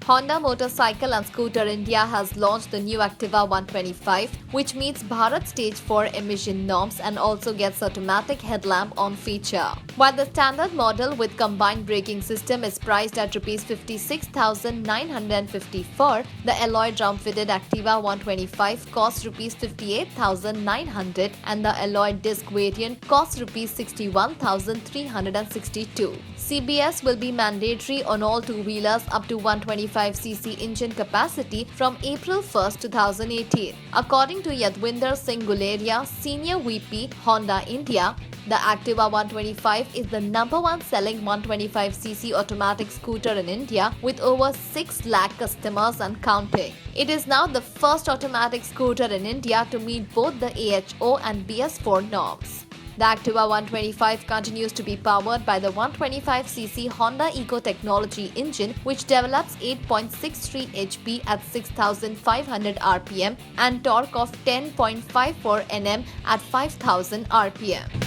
Honda Motorcycle and Scooter India has launched the new Activa 125, which meets Bharat Stage 4 emission norms and also gets automatic headlamp on feature. While the standard model with combined braking system is priced at Rs 56,954, the alloy drum-fitted Activa 125 costs Rs 58,900 and the alloy disc variant costs Rs 61,362. CBS will be mandatory on all two-wheelers up to 125cc engine capacity from April 1, 2018. According to Yadwinder Singh Guleria, Senior VP, Honda India, the Activa 125 is the #1 selling 125cc automatic scooter in India with over 6 lakh customers and counting. It is now the first automatic scooter in India to meet both the AHO and BS4 norms. The Activa 125 continues to be powered by the 125cc Honda Eco Technology engine, which develops 8.63 HP at 6,500 rpm and torque of 10.54 Nm at 5,000 rpm.